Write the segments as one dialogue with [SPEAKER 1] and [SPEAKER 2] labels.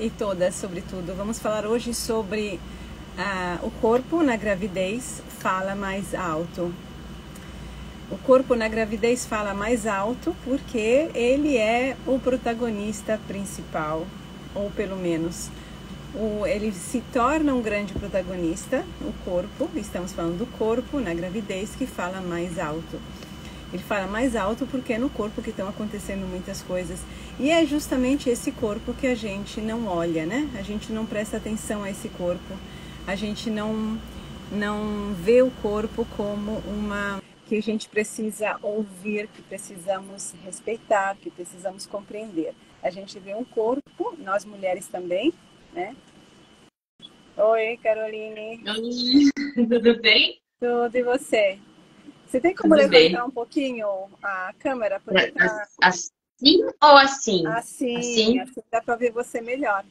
[SPEAKER 1] e todas, sobretudo. Vamos falar hoje sobre o corpo na gravidez fala mais alto. O corpo na gravidez fala mais alto porque ele é o protagonista principal, ou pelo menos ele se torna um grande protagonista, o corpo. Estamos falando do corpo na gravidez que fala mais alto. Ele fala mais alto porque é no corpo que estão acontecendo muitas coisas. E é justamente esse corpo que a gente não olha, né? A gente não presta atenção a esse corpo. A gente não vê o corpo como uma que a gente precisa ouvir, que precisamos respeitar, que precisamos compreender. A gente vê um corpo, nós mulheres também, né? Oi, Caroline.
[SPEAKER 2] Oi, tudo bem?
[SPEAKER 1] Tudo, e você? Você tem como
[SPEAKER 2] Tudo
[SPEAKER 1] levantar
[SPEAKER 2] bem.
[SPEAKER 1] um pouquinho a câmera? Porque tá
[SPEAKER 2] Assim ou assim?
[SPEAKER 1] assim,
[SPEAKER 2] Assim?
[SPEAKER 1] assim dá para ver você melhor.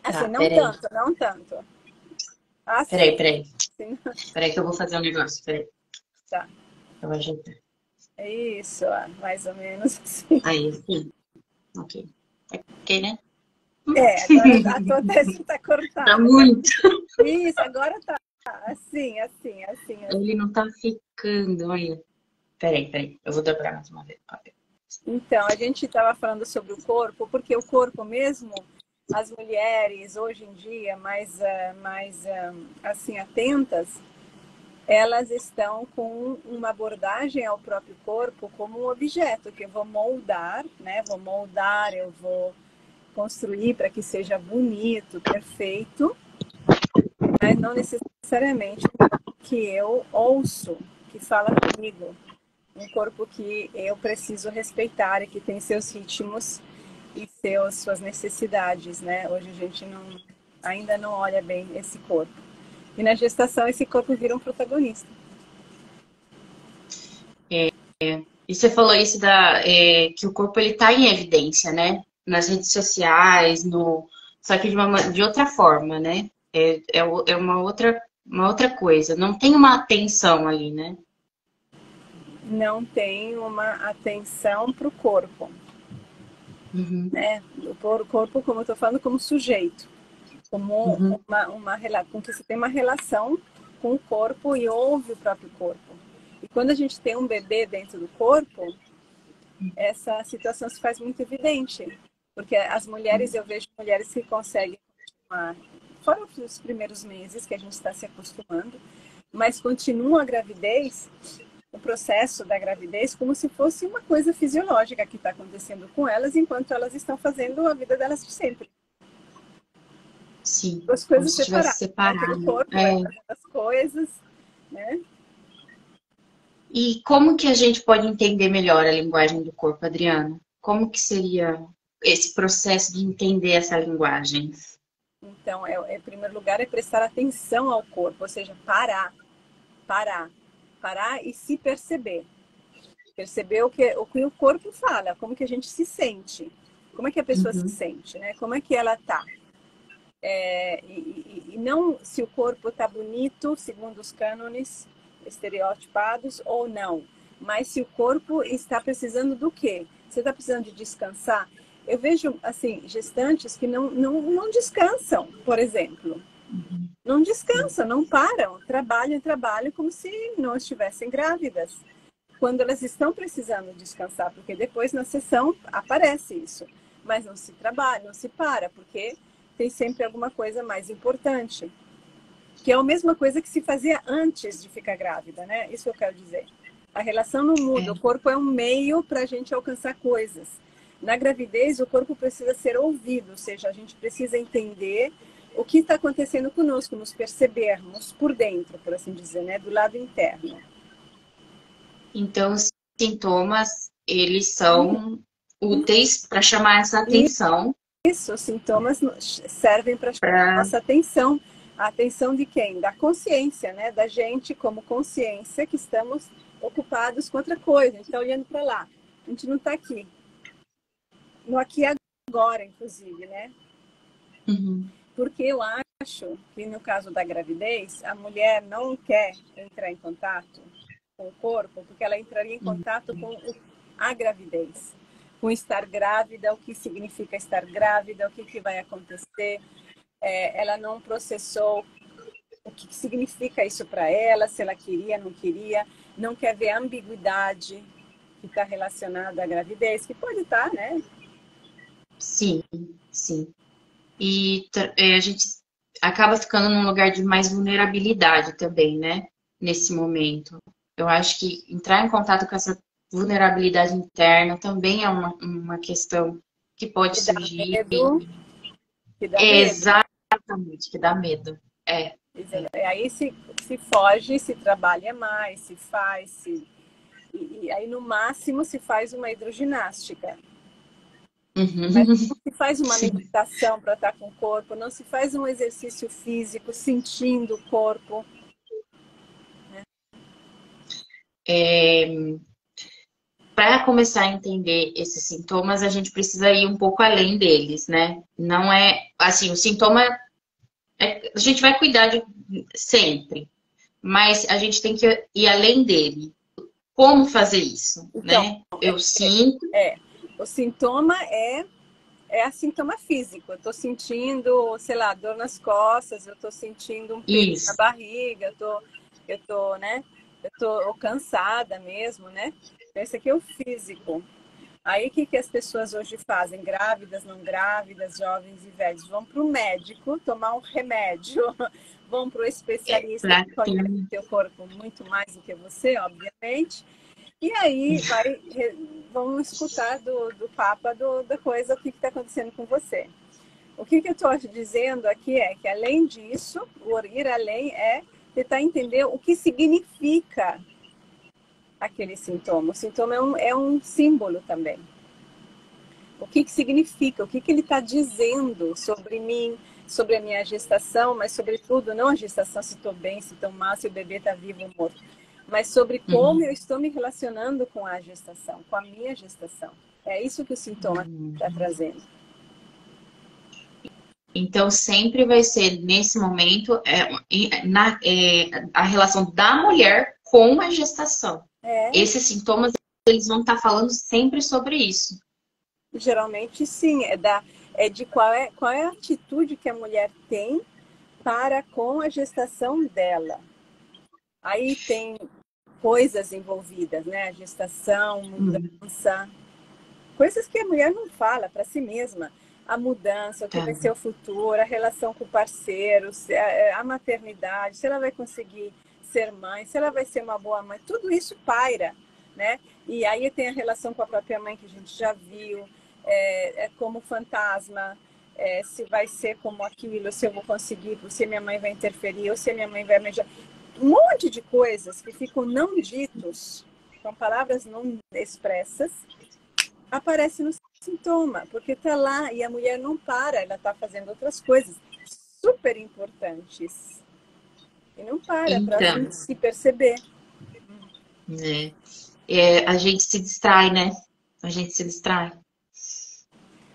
[SPEAKER 1] Assim,
[SPEAKER 2] Tá,
[SPEAKER 1] não
[SPEAKER 2] peraí.
[SPEAKER 1] tanto, não tanto. Assim,
[SPEAKER 2] Peraí.
[SPEAKER 1] assim,
[SPEAKER 2] Peraí que eu vou fazer um negócio. Peraí,
[SPEAKER 1] tá.
[SPEAKER 2] eu vou ajeitar.
[SPEAKER 1] Isso, mais ou menos assim.
[SPEAKER 2] Aí, sim. Ok. Ok, né?
[SPEAKER 1] É, agora a tua testa tá
[SPEAKER 2] Tá
[SPEAKER 1] cortada.
[SPEAKER 2] muito.
[SPEAKER 1] Isso, agora tá assim, assim, assim,
[SPEAKER 2] Ele
[SPEAKER 1] assim.
[SPEAKER 2] não tá ficando, olha. Peraí. Eu vou dobrar mais uma vez.
[SPEAKER 1] Então, a gente estava falando sobre o corpo, porque o corpo mesmo, as mulheres hoje em dia assim atentas, elas estão com uma abordagem ao próprio corpo como um objeto que eu vou moldar, né? Vou moldar, eu vou construir para que seja bonito, perfeito, mas não necessariamente que eu ouço, que fala comigo. Um corpo que eu preciso respeitar e que tem seus ritmos e suas necessidades, né? Hoje a gente ainda não olha bem esse corpo. E na gestação esse corpo vira um protagonista.
[SPEAKER 2] E você falou isso que o corpo ele tá em evidência, né? Nas redes sociais, só que de outra forma, né? É uma outra coisa. Não tem uma atenção ali, né?
[SPEAKER 1] Não tem uma atenção para o corpo,
[SPEAKER 2] Uhum,
[SPEAKER 1] né? O corpo, como eu estou falando, como sujeito, como
[SPEAKER 2] uhum.
[SPEAKER 1] com que você tem uma relação com o corpo e ouve o próprio corpo. E quando a gente tem um bebê dentro do corpo, essa situação se faz muito evidente, porque as mulheres, eu vejo mulheres que conseguem continuar, fora os primeiros meses que a gente está se acostumando, mas continuam a gravidez, o processo da gravidez, como se fosse uma coisa fisiológica que está acontecendo com elas enquanto elas estão fazendo a vida delas de sempre.
[SPEAKER 2] Sim,
[SPEAKER 1] Duas
[SPEAKER 2] como
[SPEAKER 1] coisas
[SPEAKER 2] se tivesse
[SPEAKER 1] separadas, né? Tem o
[SPEAKER 2] separado.
[SPEAKER 1] corpo, vai
[SPEAKER 2] É.
[SPEAKER 1] fazendo as coisas, né?
[SPEAKER 2] E como que a gente pode entender melhor a linguagem do corpo, Adriana? Como que seria esse processo de entender essa linguagem?
[SPEAKER 1] Então, em primeiro lugar, é prestar atenção ao corpo, ou seja, parar, parar e se perceber. Perceber o que o corpo fala, como que a gente se sente, como é que a pessoa se
[SPEAKER 2] Uhum.
[SPEAKER 1] sente, né? Como é que ela tá. E não se o corpo tá bonito, segundo os cânones estereotipados ou não, mas se o corpo está precisando do quê? Você está precisando de descansar? Eu vejo, assim, gestantes que não descansam, por exemplo. Não
[SPEAKER 2] Sim.
[SPEAKER 1] descansam, não param, trabalham como se não estivessem grávidas. Quando elas estão precisando descansar, porque depois na sessão aparece isso, mas não se trabalha, não se para, porque tem sempre alguma coisa mais importante, que é a mesma coisa que se fazia antes de ficar grávida, né? Isso que eu quero dizer. A relação não muda, o
[SPEAKER 2] É.
[SPEAKER 1] corpo é um meio para a gente alcançar coisas. Na gravidez, o corpo precisa ser ouvido, ou seja, a gente precisa entender o que está acontecendo conosco, nos percebermos por dentro, por assim dizer, né? Do lado interno.
[SPEAKER 2] Então, os sintomas, eles são úteis para chamar essa atenção
[SPEAKER 1] Isso, os sintomas servem para chamar a
[SPEAKER 2] para
[SPEAKER 1] nossa atenção. A atenção de quem? Da consciência, né? Da gente como consciência que estamos ocupados com outra coisa. A gente está olhando para lá. A gente não está aqui. No aqui e agora, inclusive, né? Porque eu acho que no caso da gravidez, a mulher não quer entrar em contato com o corpo, porque ela entraria em contato com a gravidez. com estar grávida, o que significa estar grávida, o que vai acontecer. Ela não processou o que significa isso para ela, se ela queria, não queria, não quer ver a ambiguidade que está relacionada à gravidez, que pode estar, né?
[SPEAKER 2] Sim, sim. E a gente acaba ficando num lugar de mais vulnerabilidade também, né? Nesse momento. Eu acho que entrar em contato com essa vulnerabilidade interna também é uma questão que pode
[SPEAKER 1] Que dá
[SPEAKER 2] surgir.
[SPEAKER 1] medo, que dá medo.
[SPEAKER 2] Exatamente, que dá medo. É.
[SPEAKER 1] Aí se foge, se trabalha mais, se faz, e aí no máximo se faz uma hidroginástica. Mas
[SPEAKER 2] Uhum.
[SPEAKER 1] não se faz uma
[SPEAKER 2] Sim.
[SPEAKER 1] meditação para estar com o corpo, não se faz um exercício físico sentindo o corpo.
[SPEAKER 2] Para começar a entender esses sintomas, a gente precisa ir um pouco além deles, né? Não é assim, o sintoma a gente vai cuidar de sempre, mas a gente tem que ir além dele. Como fazer isso,
[SPEAKER 1] Então,
[SPEAKER 2] né? Eu sinto.
[SPEAKER 1] o sintoma é a sintoma físico. Eu estou sentindo, sei lá, dor nas costas, eu estou sentindo um peso na
[SPEAKER 2] Isso.
[SPEAKER 1] barriga, eu tô, né? Eu tô cansada mesmo, né? Esse aqui é o físico. Aí o que as pessoas hoje fazem? Grávidas, não grávidas, jovens e velhos, vão para o médico tomar um remédio, vão para o especialista que conhece o seu corpo muito mais do que você, obviamente. E aí vão escutar do Papa da coisa, o que está acontecendo com você. O que eu estou dizendo aqui é que, além disso, o ir além é tentar entender o que significa aquele sintoma. O sintoma é um símbolo também. O que significa, o que ele está dizendo sobre mim, sobre a minha gestação, mas sobretudo, não a gestação, se estou bem, se estou mal, se o bebê está vivo ou morto, mas sobre como eu estou me relacionando com a gestação, com a minha gestação. É isso que o sintoma está trazendo.
[SPEAKER 2] Então, sempre vai ser, nesse momento, a relação da mulher com a gestação. Esses sintomas, eles vão estar falando sempre sobre isso.
[SPEAKER 1] Geralmente, sim. É de qual é a atitude que a mulher tem para com a gestação dela. Aí tem coisas envolvidas, né? A gestação, mudança, coisas que a mulher não fala para si mesma. A mudança, o que vai ser o futuro, a relação com o parceiro, a maternidade, se ela vai conseguir ser mãe, se ela vai ser uma boa mãe, tudo isso paira, né? E aí tem a relação com a própria mãe que a gente já viu, como fantasma, se vai ser como aquilo, se eu vou conseguir, se minha mãe vai interferir, ou se minha mãe vai me... Um monte de coisas que ficam não ditos, com palavras não expressas, aparece no sintoma, porque está lá e a mulher não para, ela está fazendo outras coisas super importantes. E não para para se perceber.
[SPEAKER 2] A gente se distrai, né? A gente se distrai.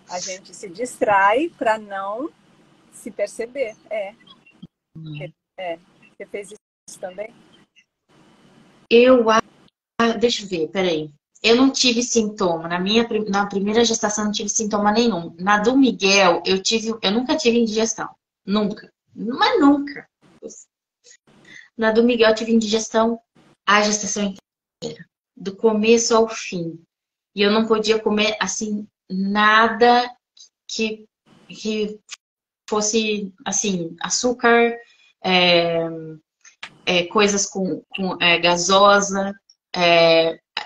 [SPEAKER 1] A gente se distrai para não se perceber. Você fez isso também?
[SPEAKER 2] Deixa eu ver, peraí. Eu não tive sintoma. Na primeira gestação não tive sintoma nenhum. Na do Miguel, eu nunca tive indigestão. Nunca. Mas nunca. Na do Miguel eu tive indigestão a gestação inteira. Do começo ao fim. E eu não podia comer, assim, nada que fosse, assim, açúcar, coisas com gasosa,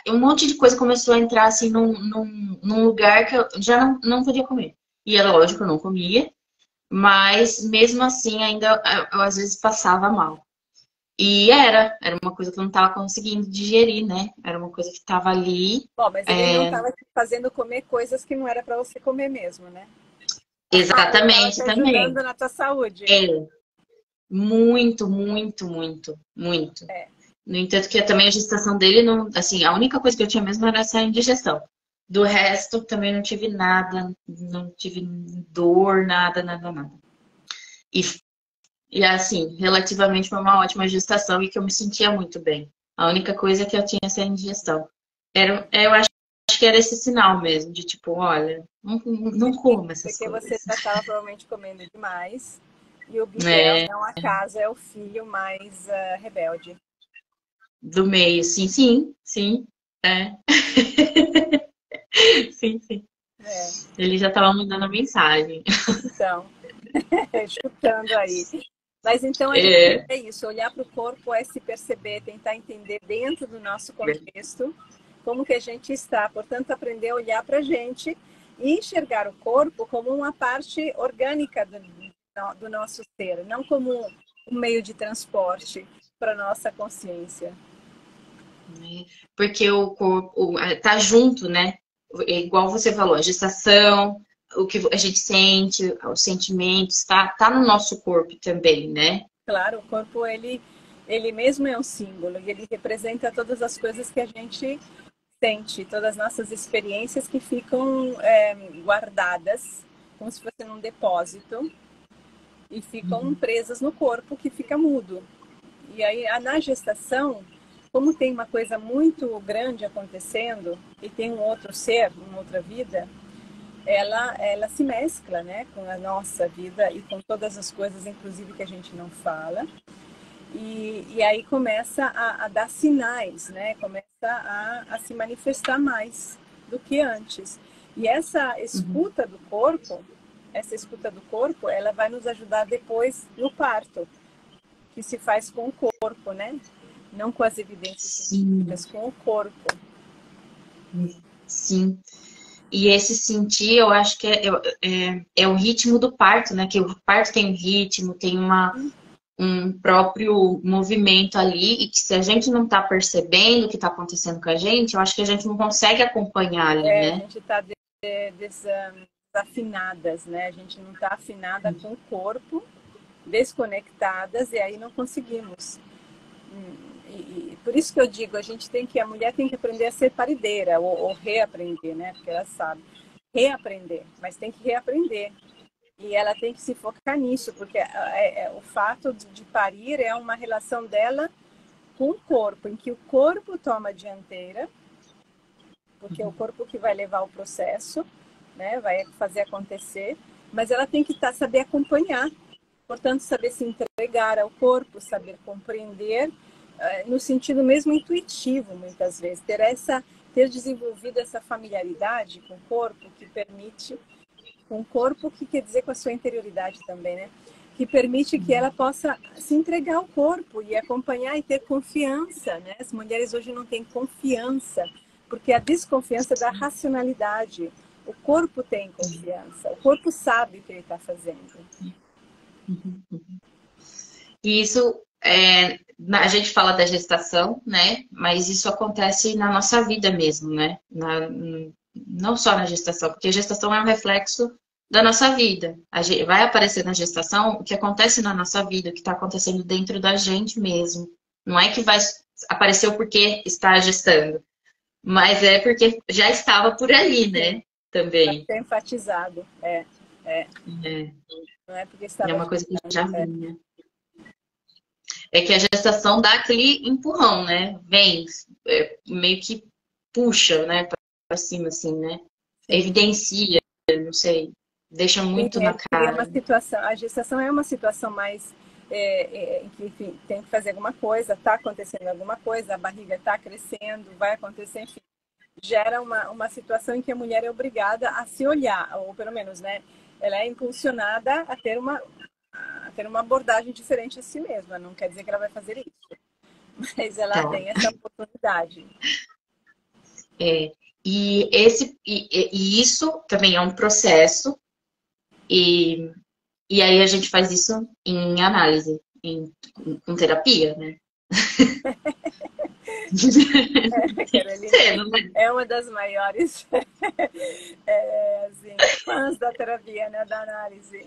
[SPEAKER 2] um monte de coisa começou a entrar assim num lugar que eu já não podia comer. E é lógico que eu não comia, mas mesmo assim ainda eu às vezes passava mal. E era uma coisa que eu não estava conseguindo digerir, né? Era uma coisa que estava ali.
[SPEAKER 1] Bom, mas ele não estava te fazendo comer coisas que não era para você comer mesmo, né?
[SPEAKER 2] Exatamente,
[SPEAKER 1] Ele estava te
[SPEAKER 2] também.
[SPEAKER 1] ajudando na tua saúde.
[SPEAKER 2] Muito, muito, muito, muito. No entanto, que também a gestação dele, não, assim, a única coisa que eu tinha mesmo era essa indigestão. Do resto, também não tive nada, não tive dor, nada, nada, nada. E assim, relativamente foi uma ótima gestação e que eu me sentia muito bem. A única coisa que eu tinha essa indigestão. Eu acho que que era esse sinal mesmo, de tipo, olha, não coma essas
[SPEAKER 1] Porque você
[SPEAKER 2] coisas.
[SPEAKER 1] já estava provavelmente comendo demais. E o Bidel,
[SPEAKER 2] É,
[SPEAKER 1] não acaso, é o filho mais rebelde.
[SPEAKER 2] do meio, sim, sim, sim. É. Sim, sim.
[SPEAKER 1] É,
[SPEAKER 2] Ele já estava mandando a mensagem.
[SPEAKER 1] então, chutando aí. Mas então a gente
[SPEAKER 2] É,
[SPEAKER 1] é isso, olhar para o corpo é se perceber, tentar entender dentro do nosso contexto como que a gente está. Portanto, aprender a olhar para a gente e enxergar o corpo como uma parte orgânica do nosso ser, não como um meio de transporte para nossa consciência.
[SPEAKER 2] né? Porque o corpo tá junto, né? É igual você falou, a gestação, o que a gente sente, os sentimentos, tá no nosso corpo também, né?
[SPEAKER 1] Claro, o corpo ele mesmo é um símbolo e ele representa todas as coisas que a gente sente, todas as nossas experiências que ficam guardadas, como se fosse num depósito, e ficam presas no corpo, que fica mudo. E aí, na gestação, como tem uma coisa muito grande acontecendo, e tem um outro ser, uma outra vida, ela se mescla, né, com a nossa vida e com todas as coisas, inclusive que a gente não fala. E aí começa a dar sinais, né? Começa a se manifestar mais do que antes. E
[SPEAKER 2] Uhum.
[SPEAKER 1] essa escuta do corpo, ela vai nos ajudar depois no parto, que se faz com o corpo, né? Não com as evidências
[SPEAKER 2] Sim,
[SPEAKER 1] científicas, com o corpo.
[SPEAKER 2] sim. E esse sentir, eu acho que é o ritmo do parto, né? Que o parto tem um ritmo, tem um próprio movimento ali, e que se a gente não está percebendo o que está acontecendo com a gente, eu acho que a gente não consegue acompanhar ali,
[SPEAKER 1] A
[SPEAKER 2] né?
[SPEAKER 1] gente está desafinadas, né? A gente não está afinada com o corpo, desconectadas, e aí não conseguimos. E por isso que eu digo, a mulher tem que aprender a ser parideira, ou reaprender, né? Porque ela sabe. Reaprender, mas tem que reaprender. E ela tem que se focar nisso, porque o fato de parir é uma relação dela com o corpo, em que o corpo toma a dianteira, porque é o corpo que vai levar o processo, né? Vai fazer acontecer, mas ela tem que saber acompanhar, portanto, saber se entregar ao corpo, saber compreender, no sentido mesmo intuitivo, muitas vezes, ter desenvolvido essa familiaridade com o corpo que permite, com o corpo que quer dizer com a sua interioridade também, né? Que permite que ela possa se entregar ao corpo e acompanhar e ter confiança, né? As mulheres hoje não têm confiança, porque a desconfiança é da racionalidade. O corpo tem confiança, o corpo sabe o que ele está fazendo.
[SPEAKER 2] E isso, a gente fala da gestação, né? Mas isso acontece na nossa vida mesmo, né? Não só na gestação, porque a gestação é um reflexo da nossa vida. Vai aparecer na gestação o que acontece na nossa vida, o que está acontecendo dentro da gente mesmo. Não é que vai aparecer porque está gestando, mas é porque já estava por ali,
[SPEAKER 1] Sim,
[SPEAKER 2] né?
[SPEAKER 1] para
[SPEAKER 2] Também.
[SPEAKER 1] ser enfatizado. É,
[SPEAKER 2] É,
[SPEAKER 1] não é porque
[SPEAKER 2] é
[SPEAKER 1] estava
[SPEAKER 2] uma coisa que
[SPEAKER 1] gestando.
[SPEAKER 2] já vinha. É que a gestação dá aquele empurrão, né? Vem, meio que puxa, né, pra cima, assim, né?
[SPEAKER 1] Sim.
[SPEAKER 2] Evidencia, não sei, deixa
[SPEAKER 1] Sim,
[SPEAKER 2] muito na
[SPEAKER 1] cria uma
[SPEAKER 2] cara.
[SPEAKER 1] situação. A gestação é uma situação mais em que, enfim, tem que fazer alguma coisa, está acontecendo alguma coisa, a barriga está crescendo, vai acontecer, enfim. Gera uma situação em que a mulher é obrigada a se olhar, ou pelo menos, né? Ela é impulsionada a ter uma abordagem diferente a si mesma. Não quer dizer que ela vai fazer isso, mas ela
[SPEAKER 2] Então,
[SPEAKER 1] tem essa oportunidade.
[SPEAKER 2] é, e isso também é um processo, e, e aí a gente faz isso em análise, com terapia, né?
[SPEAKER 1] Carolina
[SPEAKER 2] Cedo, né?
[SPEAKER 1] é uma das maiores assim, fãs da terapia, né, da análise.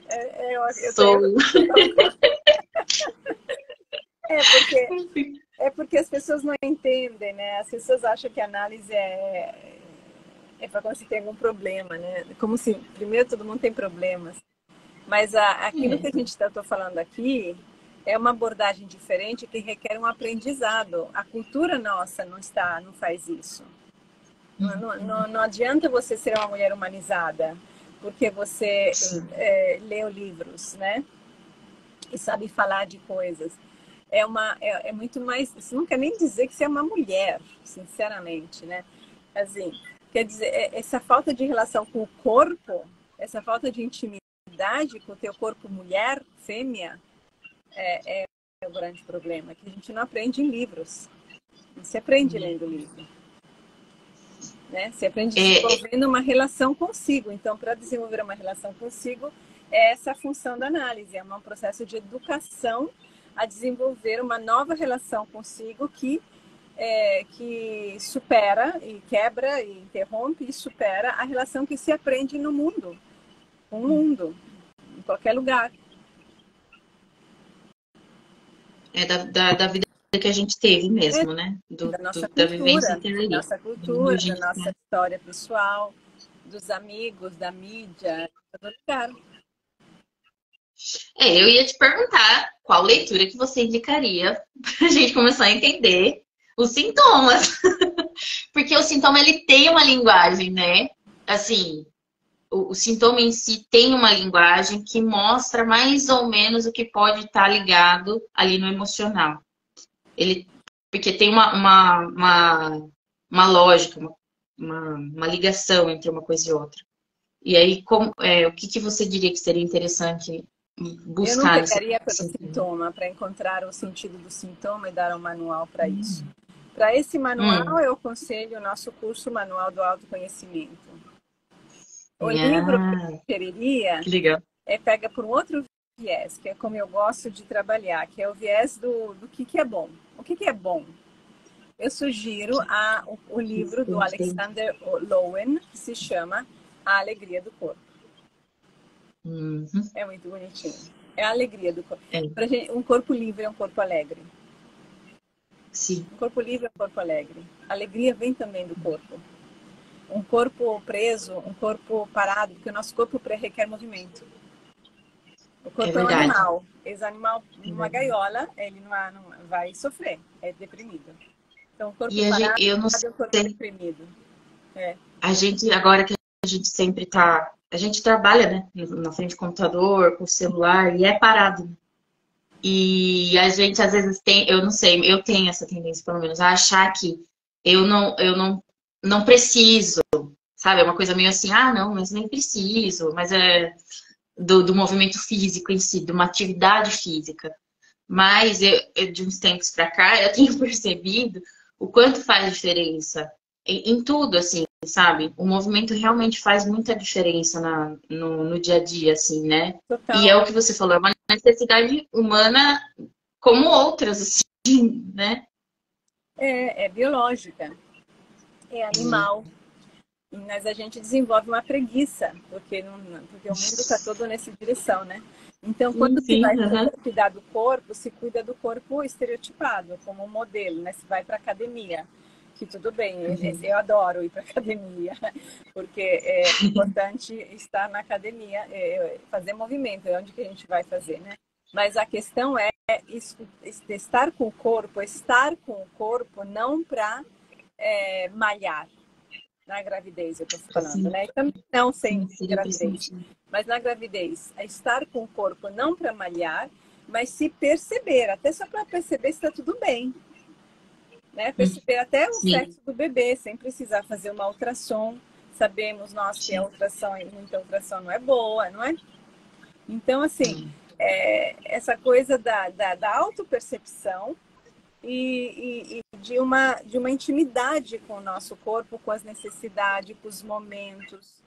[SPEAKER 1] Eu tenho.
[SPEAKER 2] Sou.
[SPEAKER 1] É porque, é porque as pessoas não entendem, né? As pessoas acham que a análise é para quando se tem algum problema, né? Como se, primeiro, todo mundo tem problemas. Mas aquilo que a gente está falando aqui é uma abordagem diferente que requer um aprendizado. A cultura nossa não faz isso. Não adianta você ser uma mulher humanizada porque você leu livros, né? E sabe falar de coisas. É muito mais. Isso não quer nem dizer que você é uma mulher, sinceramente, né? Assim, quer dizer, essa falta de relação com o corpo, essa falta de intimidade com o teu corpo mulher, fêmea, é o grande problema, que a gente não aprende em livros. Não se aprende lendo livro. Né? Se aprende desenvolvendo uma relação consigo. Então, para desenvolver uma relação consigo, é essa a função da análise. É um processo de educação a desenvolver uma nova relação consigo que supera e quebra e interrompe e supera a relação que se aprende no mundo, com o mundo, em qualquer lugar.
[SPEAKER 2] Da vida que a gente teve mesmo, né?
[SPEAKER 1] Da nossa
[SPEAKER 2] Da
[SPEAKER 1] cultura,
[SPEAKER 2] vivência inteira ali.
[SPEAKER 1] Da nossa história pessoal, dos amigos, da mídia, de todo lugar.
[SPEAKER 2] Eu ia te perguntar qual leitura que você indicaria para a gente começar a entender os sintomas. Porque o sintoma, ele tem uma linguagem, né? Assim, o sintoma em si tem uma linguagem que mostra mais ou menos o que pode estar ligado ali no emocional. Porque tem uma lógica, uma ligação entre uma coisa e outra. E aí, o que você diria que seria interessante buscar?
[SPEAKER 1] Eu não pegaria pelo sintoma para encontrar o sentido do sintoma e dar um manual para isso. Para esse manual, eu aconselho o nosso curso Manual do Autoconhecimento. O livro que eu sugeriria pega por um outro viés, que é como eu gosto de trabalhar, que é o viés do que é bom. O que é bom? Eu sugiro o livro do Alexander Lowen, que se chama A Alegria do Corpo. É muito bonitinho. É a alegria do corpo. Pra gente, um corpo livre é um corpo alegre.
[SPEAKER 2] Sim.
[SPEAKER 1] Um corpo livre é um corpo alegre. A alegria vem também do corpo. Um corpo preso, um corpo parado, porque o nosso corpo requer movimento. O corpo é um animal. Esse animal, numa gaiola, ele não vai sofrer, é deprimido. Então, o corpo parado é um corpo deprimido.
[SPEAKER 2] A gente, agora que a gente sempre tá... A gente trabalha, né, na frente do computador, com o celular, e é parado. E a gente, às vezes, eu não sei, eu tenho essa tendência, pelo menos, a achar que eu não preciso, sabe? É uma coisa meio assim, não, mas nem preciso. Mas é do movimento físico em si, de uma atividade física. Mas de uns tempos pra cá, eu tenho percebido o quanto faz diferença em tudo, assim, sabe? O movimento realmente faz muita diferença no dia a dia, assim, né?
[SPEAKER 1] Total.
[SPEAKER 2] E é o que você falou, é uma necessidade humana como outras, assim, né?
[SPEAKER 1] É biológica, é animal. Mas a gente desenvolve uma preguiça, porque o mundo está todo nessa direção, né? Então, quando se vai cuidar do corpo, se cuida do corpo estereotipado, como um modelo, né? Se vai para academia, que tudo bem, eu adoro ir para academia, porque é importante estar na academia, fazer movimento, é onde que a gente vai fazer, né? Mas a questão é estar com o corpo não para malhar. Na gravidez, eu estou falando, né? Também não sem gravidez. Mas na gravidez, é estar com o corpo não para malhar, mas se perceber, até só para perceber se está tudo bem. Né? Perceber até o sexo do bebê, sem precisar fazer uma ultrassom. Sabemos nós que muita ultrassom não é boa, não é? Então, assim, essa coisa da autopercepção e de uma intimidade com o nosso corpo, com as necessidades, com os momentos.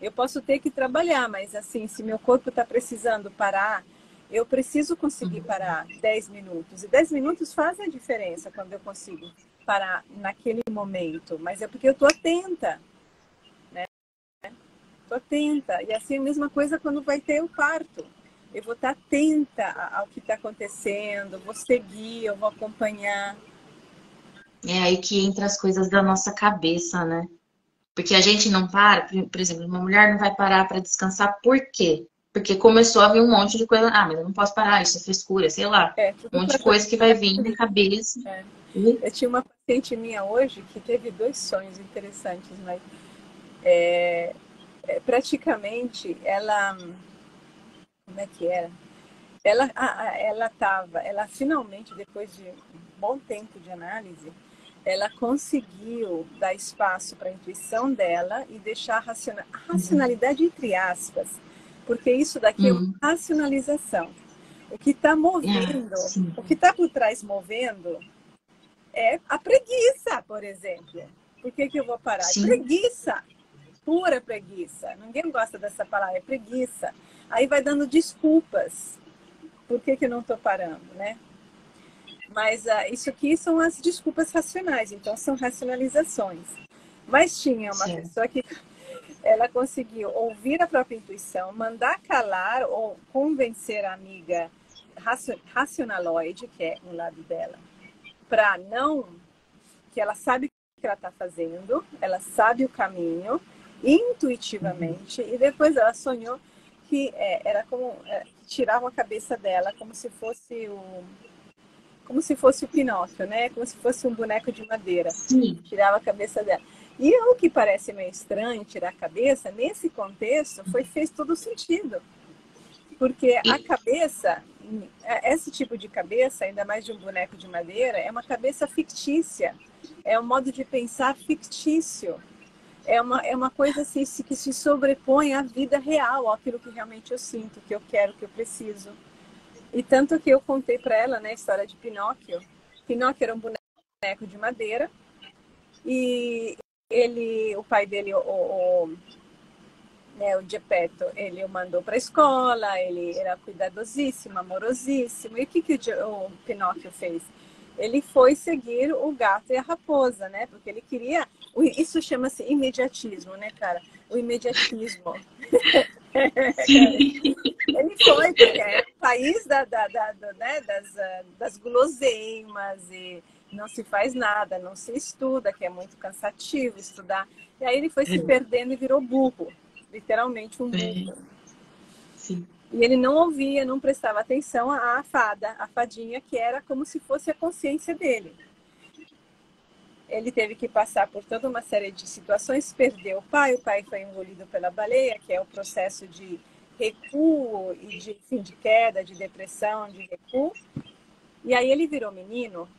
[SPEAKER 1] Eu posso ter que trabalhar, mas assim, se meu corpo está precisando parar, eu preciso conseguir parar 10 minutos. E 10 minutos fazem a diferença quando eu consigo parar naquele momento. Mas é porque eu estou atenta. Né? Estou atenta. E assim, a mesma coisa quando vai ter o parto. Eu vou estar atenta ao que está acontecendo, vou seguir, eu vou acompanhar.
[SPEAKER 2] É aí que entra as coisas da nossa cabeça, né? Porque a gente não para, por exemplo, uma mulher não vai parar para descansar, por quê? Porque começou a vir um monte de coisa. Mas eu não posso parar, isso é frescura, sei lá. Um monte de coisa que vai vir na cabeça.
[SPEAKER 1] Eu tinha uma paciente minha hoje que teve dois sonhos interessantes, mas praticamente ela, como é que era? Ela finalmente, depois de um bom tempo de análise, ela conseguiu dar espaço para a intuição dela e deixar a racionalidade entre aspas, porque isso daqui é uma racionalização. O que está movendo,
[SPEAKER 2] Sim.
[SPEAKER 1] o que está por trás movendo é a preguiça, por exemplo. Por que eu vou parar?
[SPEAKER 2] Sim.
[SPEAKER 1] Preguiça, pura preguiça. Ninguém gosta dessa palavra, é preguiça. Aí vai dando desculpas. Por que eu não estou parando, né? Mas isso aqui são as desculpas racionais, então são racionalizações. Mas tinha uma pessoa que ela conseguiu ouvir a própria intuição, mandar calar ou convencer a amiga racionaloide, que é um lado dela, para não... que ela sabe o que ela está fazendo, ela sabe o caminho, intuitivamente, e depois ela sonhou que era como... tiravam a cabeça dela como se fosse o Pinóquio, né? Como se fosse um boneco de madeira.
[SPEAKER 2] Sim.
[SPEAKER 1] Tirava a cabeça dela. E o que parece meio estranho, tirar a cabeça, nesse contexto, fez todo sentido. Porque a cabeça, esse tipo de cabeça, ainda mais de um boneco de madeira, é uma cabeça fictícia. É um modo de pensar fictício. É uma coisa assim, que se sobrepõe à vida real, àquilo que realmente eu sinto, que eu quero, que eu preciso. E tanto que eu contei para ela, né, a história de Pinóquio. Pinóquio era um boneco de madeira e o pai dele, o Geppetto, ele o mandou para a escola, ele era cuidadosíssimo, amorosíssimo. E o que o Pinóquio fez? Ele foi seguir o gato e a raposa, né? Porque ele queria... Isso chama-se imediatismo, né, cara? O imediatismo. Ele foi, porque é o país das guloseimas e não se faz nada, não se estuda, que é muito cansativo estudar. E aí ele foi se perdendo e virou burro, literalmente um burro.
[SPEAKER 2] Sim.
[SPEAKER 1] E ele não ouvia, não prestava atenção à fadinha, que era como se fosse a consciência dele. Ele teve que passar por toda uma série de situações, perdeu o pai foi engolido pela baleia, que é o processo de recuo e de queda, de depressão, de recuo. E aí ele virou menino,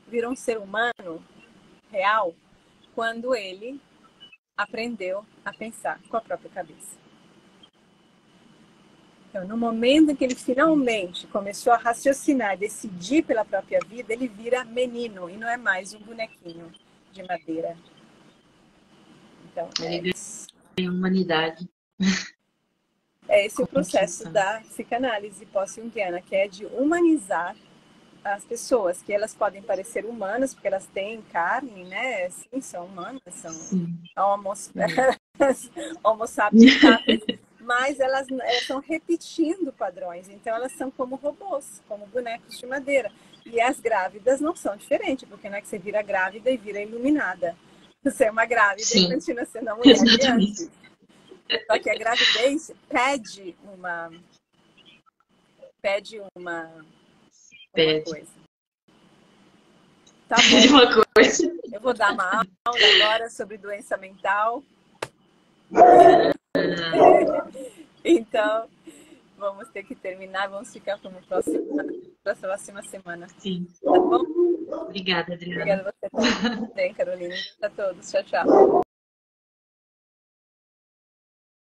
[SPEAKER 1] virou um ser humano real, quando ele aprendeu a pensar com a própria cabeça. Então, no momento em que ele finalmente começou a raciocinar e decidir pela própria vida, ele vira menino e não é mais um bonequinho de madeira. Então,
[SPEAKER 2] ele ganha humanidade.
[SPEAKER 1] É esse o processo da psicanálise pós-junguiana, que é de humanizar as pessoas, que elas podem parecer humanas, porque elas têm carne, né? Sim, são humanas, são homo sapiens, mas elas estão repetindo padrões, então elas são como robôs, como bonecos de madeira. E as grávidas não são diferentes, porque não é que você vira grávida e vira iluminada. Você é uma grávida e continua sendo a mulher de antes. Só que a gravidez pede uma coisa. Tá bom.
[SPEAKER 2] Uma coisa.
[SPEAKER 1] Eu vou dar uma aula agora sobre doença mental. Então, vamos ter que terminar. Vamos ficar para a próxima semana.
[SPEAKER 2] Sim.
[SPEAKER 1] Tá bom?
[SPEAKER 2] Obrigada, Adriana.
[SPEAKER 1] Obrigada a você também, Carolina. A todos. Tchau, tchau.